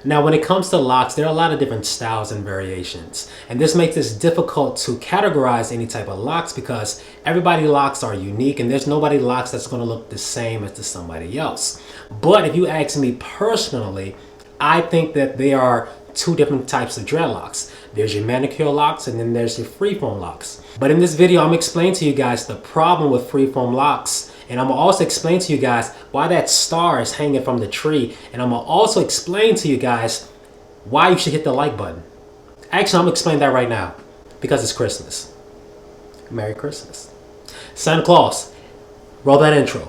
Now, when it comes to locks, there are a lot of different styles and variations. And this makes it difficult to categorize any type of locks because everybody's locks are unique and there's nobody locks that's gonna look the same as to somebody else. But if you ask me personally, I think that there are two different types of dreadlocks. There's your manicure locks and then there's your freeform locks. But in this video, I'm explaining to you guys the problem with freeform locks. And I'm gonna also explain to you guys why that star is hanging from the tree. And I'm gonna also explain to you guys why you should hit the like button. Actually, I'm gonna explain that right now because it's Christmas. Merry Christmas. Santa Claus, roll that intro.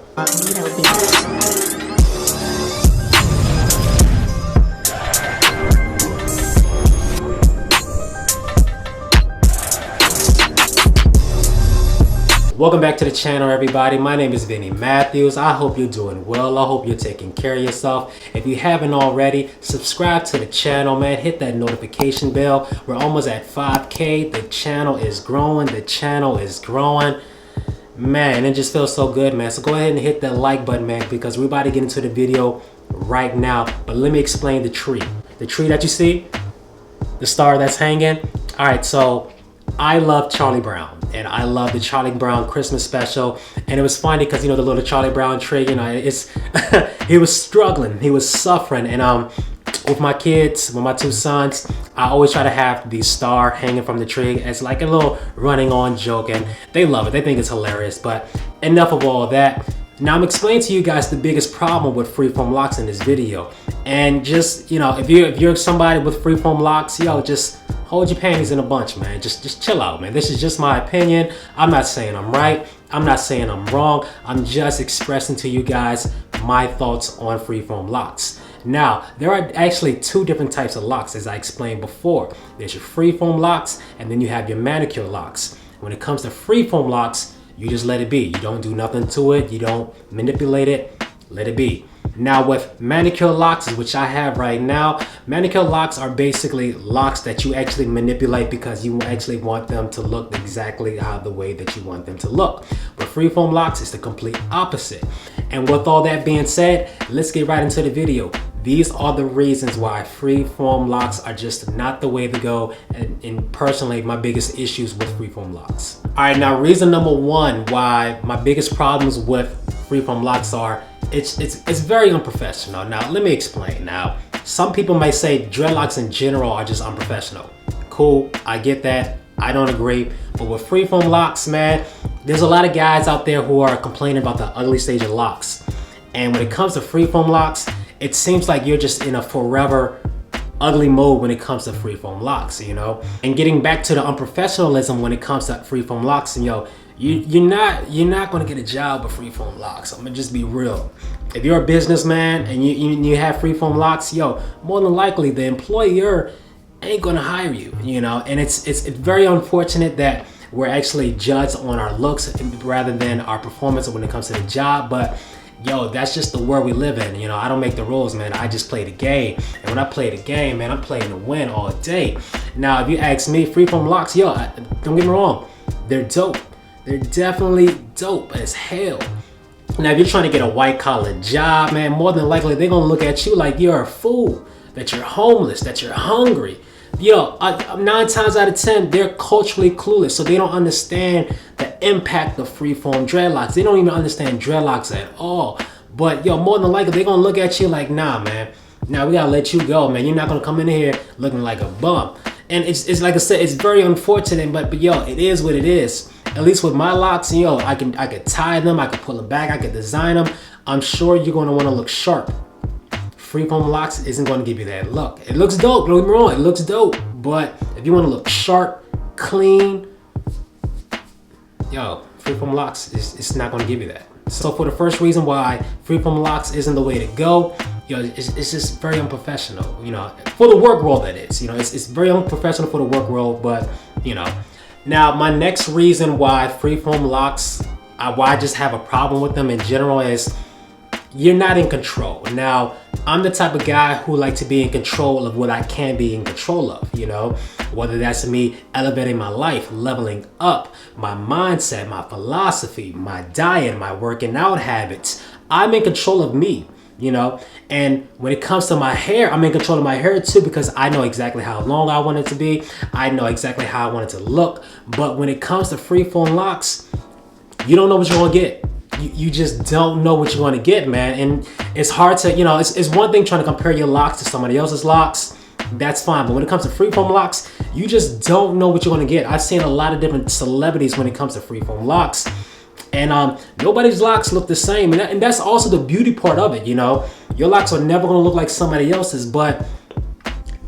Welcome back to the channel, everybody. My name is Vinny Matthews. I hope you're doing well. I hope you're taking care of yourself. If you haven't already, subscribe to the channel, man. Hit that notification bell. We're almost at 5K. The channel is growing. The channel is growing. Man, it just feels so good, man. So go ahead and hit that like button, man, because we're about to get into the video right now. But let me explain the tree. The tree that you see, the star that's hanging. All right, so I love Charlie Brown. And I love the Charlie Brown Christmas special. And it was funny because, you know, the little Charlie Brown tree, you know, it's he was struggling, he was suffering. And with my kids, with my two sons, I always try to have the star hanging from the tree as like a little running on joke. And they love it, they think it's hilarious. But enough of all that. Now I'm explaining to you guys the biggest problem with freeform locks in this video. And just, you know, if you're somebody with freeform locks, yo, just hold your panties in a bunch, man. Just chill out, man. This is just my opinion. I'm not saying I'm right. I'm not saying I'm wrong. I'm just expressing to you guys my thoughts on freeform locks. Now, there are actually two different types of locks, as I explained before. There's your freeform locks, and then you have your manicure locks. When it comes to freeform locks, you just let it be. You don't do nothing to it. You don't manipulate it. Let it be. Now with manicure locks, which I have right now, manicure locks are basically locks that you actually manipulate because you actually want them to look exactly how the way that you want them to look. But freeform locks is the complete opposite. And with all that being said, let's get right into the video. These are the reasons why freeform locks are just not the way to go, and personally, my biggest issues with freeform locks. All right, now reason number one why my biggest problems with freeform locks are it's very unprofessional. Now, let me explain. Now, some people may say dreadlocks in general are just unprofessional. Cool, I get that. I don't agree. But with freeform locks, man, there's a lot of guys out there who are complaining about the ugly stage of locks. And when it comes to freeform locks, it seems like you're just in a forever ugly mode when it comes to freeform locks, you know? And getting back to the unprofessionalism when it comes to freeform locks, and yo, you're not gonna get a job with freeform locks. I'm gonna just be real. If you're a businessman and you have freeform locks, yo, more than likely the employer ain't gonna hire you, you know? And it's very unfortunate that we're actually judged on our looks rather than our performance when it comes to the job. But yo, that's just the world we live in. You know, I don't make the rules, man. I just play the game. And when I play the game, man, I'm playing to win all day. Now, if you ask me, freeform locks, yo, don't get me wrong, they're dope. They're definitely dope as hell. Now, if you're trying to get a white collar job, man, more than likely they're gonna look at you like you're a fool, that you're homeless, that you're hungry. Yo, 9 times out of 10, they're culturally clueless, so they don't understand the impact of freeform dreadlocks. They don't even understand dreadlocks at all. But yo, more than likely, they're gonna look at you like, nah, man. Now we gotta let you go, man. You're not gonna come in here looking like a bum. And it's like I said, it's very unfortunate, but yo, it is what it is. At least with my locks, yo, I could tie them, I could pull them back, I could design them. I'm sure you're gonna wanna look sharp. Freeform locks isn't gonna give you that look. It looks dope, don't get me wrong, it looks dope. But if you wanna look sharp, clean, yo, freeform locks, it's not gonna give you that. So for the first reason why freeform locks isn't the way to go, yo, it's just very unprofessional, you know, for the work world that is, you know, it's very unprofessional for the work world, but, you know. Now, my next reason why freeform locks, why I just have a problem with them in general is you're not in control. Now, I'm the type of guy who like to be in control of what I can be in control of, you know, whether that's me elevating my life, leveling up, my mindset, my philosophy, my diet, my working out habits. I'm in control of me. you know. And when it comes to my hair, I'm in control of my hair too, because I know exactly how long I want it to be. I know exactly how I want it to look. But when it comes to freeform locks, you don't know what you're gonna get. You just don't know what you're gonna get, man. And it's hard to, you know, it's one thing trying to compare your locks to somebody else's locks. That's fine. But when it comes to freeform locks, you just don't know what you're gonna get. I've seen a lot of different celebrities when it comes to freeform locks. And nobody's locks look the same. And that's also the beauty part of it, you know. Your locks are never gonna look like somebody else's. But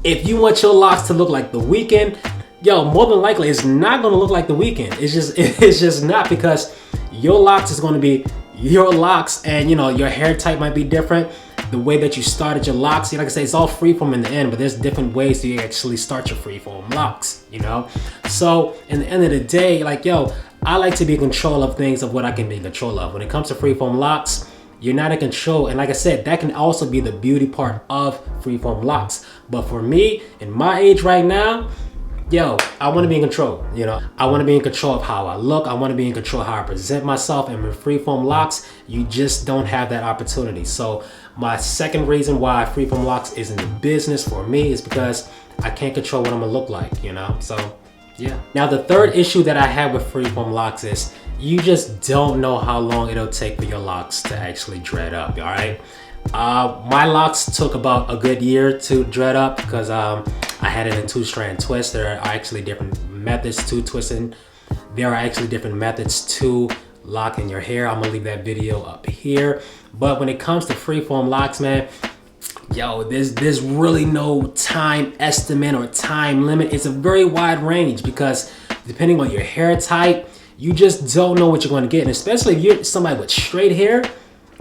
if you want your locks to look like The Weeknd, yo, more than likely it's not gonna look like The Weeknd. It's just not, because your locks is gonna be your locks, and you know, your hair type might be different. The way that you started your locks, like I say, it's all freeform in the end, but there's different ways to actually start your freeform locks, you know? So in the end of the day, like, yo, I like to be in control of things, of what I can be in control of. When it comes to freeform locks, you're not in control. And like I said, that can also be the beauty part of freeform locks. But for me, in my age right now, yo, I want to be in control, you know. I want to be in control of how I look. I want to be in control of how I present myself. And with freeform locks, you just don't have that opportunity. So my second reason why freeform locks is in the business for me is because I can't control what I'm gonna look like, you know. So yeah. Now the third issue that I have with freeform locks is you just don't know how long it'll take for your locks to actually dread up, all right? My locks took about a good year to dread up, because I had it in 2-strand twist. There are actually different methods to twisting. There are actually different methods to locking your hair. I'm gonna leave that video up here. But when it comes to freeform locks, man, yo, there's really no time estimate or time limit. It's a very wide range, because depending on your hair type, you just don't know what you're going to get. And especially if you're somebody with straight hair,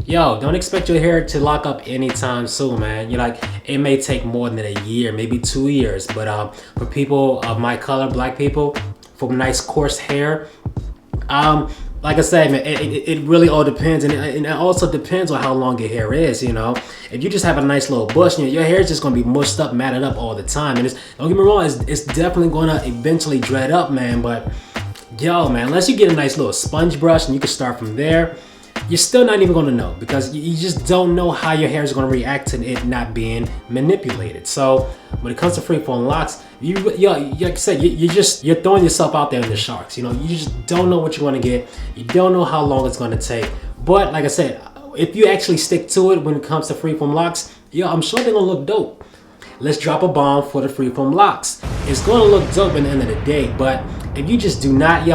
yo, don't expect your hair to lock up anytime soon, man. You're like, it may take more than a year, maybe 2 years. But for people of my color, black people, for nice coarse hair, like I said, man, it really all depends, and it also depends on how long your hair is, you know. If you just have a nice little bush, you know, your hair is just gonna be mushed up, matted up all the time. And don't get me wrong, it's definitely gonna eventually dread up, man. But yo, man, unless you get a nice little sponge brush and you can start from there, you're still not even gonna know, because you just don't know how your hair is gonna react to it not being manipulated. So when it comes to freeform locks, like I said, you're throwing yourself out there in the sharks. You know, you just don't know what you're gonna get. You don't know how long it's gonna take. But like I said, if you actually stick to it when it comes to freeform locks, yo, I'm sure they're gonna look dope. Let's drop a bomb for the freeform locks. It's gonna look dope at the end of the day, but if you just do not,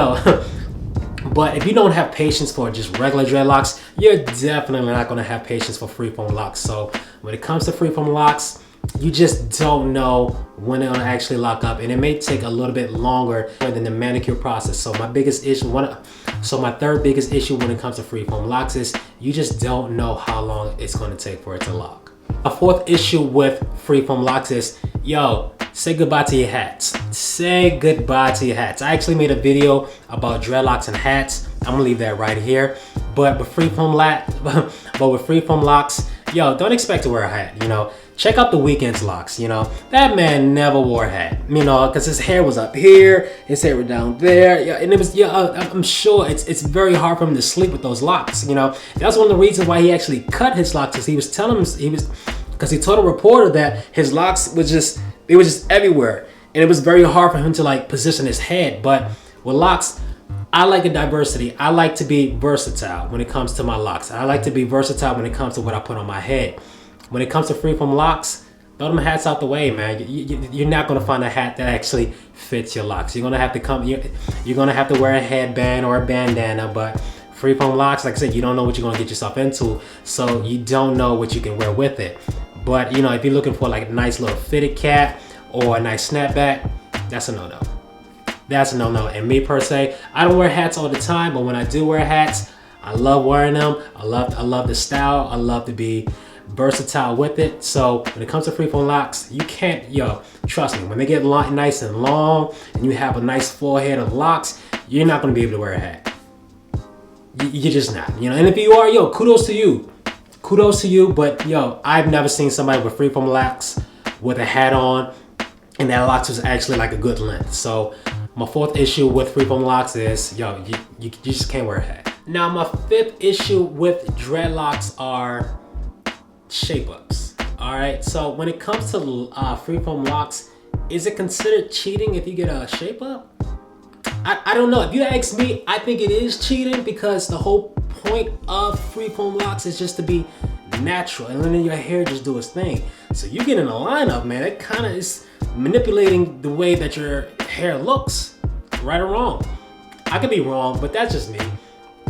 but if you don't have patience for just regular dreadlocks, you're definitely not gonna have patience for freeform locks. So when it comes to freeform locks, you just don't know when they're gonna actually lock up, and it may take a little bit longer than the manicure process. So my third biggest issue when it comes to freeform locks is you just don't know how long it's gonna take for it to lock. A fourth issue with freeform locks is, yo, say goodbye to your hats. Say goodbye to your hats. I actually made a video about dreadlocks and hats. I'm gonna leave that right here. But with freeform locks, yo, don't expect to wear a hat, you know. Check out The Weeknd's locks, you know. That man never wore a hat, you know, because his hair was up here, his hair was down there, yeah, and it was, I'm sure it's very hard for him to sleep with those locks, you know. That's one of the reasons why he actually cut his locks, because because he told a reporter that his locks was just everywhere, and it was very hard for him to like position his head. But with locks, I like the diversity. I like to be versatile when it comes to my locks. I like to be versatile when it comes to what I put on my head. When it comes to freeform locks, throw them hats out the way, man. You're not gonna find a hat that actually fits your locks. You're gonna have to wear a headband or a bandana. But freeform locks, like I said, you don't know what you're gonna get yourself into, so you don't know what you can wear with it. But you know, if you're looking for like a nice little fitted cap or a nice snapback, that's a no-no. That's a no-no. And me per se, I don't wear hats all the time, but when I do wear hats, I love wearing them. I love the style. I love to be versatile with it. So when it comes to freeform locks, you can't, trust me, when they get nice and long and you have a nice full head of locks, you're not gonna be able to wear a hat. You're just not, you know. And if you are, kudos to you. Kudos to you, but I've never seen somebody with freeform locks with a hat on and that locks was actually like a good length. So my fourth issue with freeform locks is, you just can't wear a hat. Now my fifth issue with dreadlocks are shape ups. All right, so when it comes to freeform locks, is it considered cheating if you get a shape up? I don't know. If you ask me, I think it is cheating because the whole point of freeform locks is just to be natural and letting your hair just do its thing. So you get in a lineup, man, it kind of is manipulating the way that your hair looks, right or wrong. I could be wrong, but that's just me.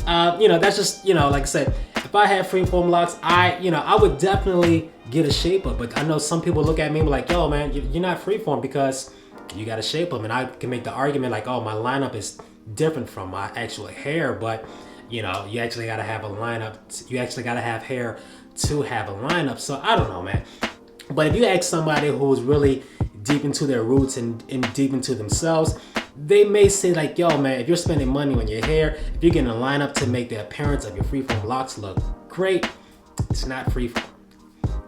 That's just, like I said, if I had freeform locks, I would definitely get a shape up. But I know some people look at me like, yo, man, you're not freeform because you got to shape up. And I can make the argument like, oh, my lineup is different from my actual hair. But, you actually got to have a lineup. You actually got to have hair to have a lineup. So I don't know, man. But if you ask somebody who's really deep into their roots and deep into themselves, they may say like, yo, man, if you're spending money on your hair, if you're getting a lineup to make the appearance of your freeform locks look great, it's not freeform.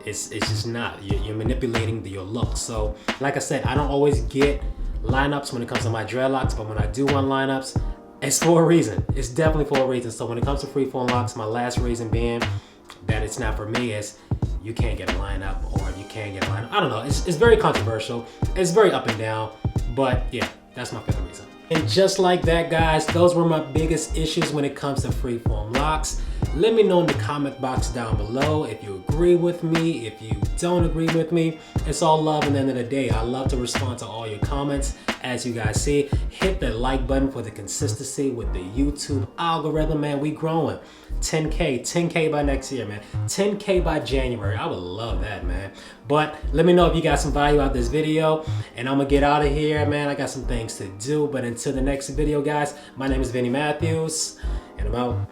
It's just not. You're manipulating your look. So like I said, I don't always get lineups when it comes to my dreadlocks, but when I do want lineups, it's for a reason. It's definitely for a reason. So when it comes to freeform locks, my last reason being that it's not for me is you can't get a lineup or you can't get a lineup. I don't know. It's very controversial. It's very up and down. But yeah, that's my fifth reason. And just like that, guys, those were my biggest issues when it comes to freeform locks. Let me know in the comment box down below if you agree with me, if you don't agree with me. It's all love at the end of the day. I love to respond to all your comments. As you guys see, hit the like button for the consistency with the YouTube algorithm, man. We growing. 10K by next year, man. 10K by January. I would love that, man. But let me know if you got some value out of this video. And I'm gonna get out of here, man. I got some things to do. But until the next video, guys, my name is Vinny Matthews, and I'm out.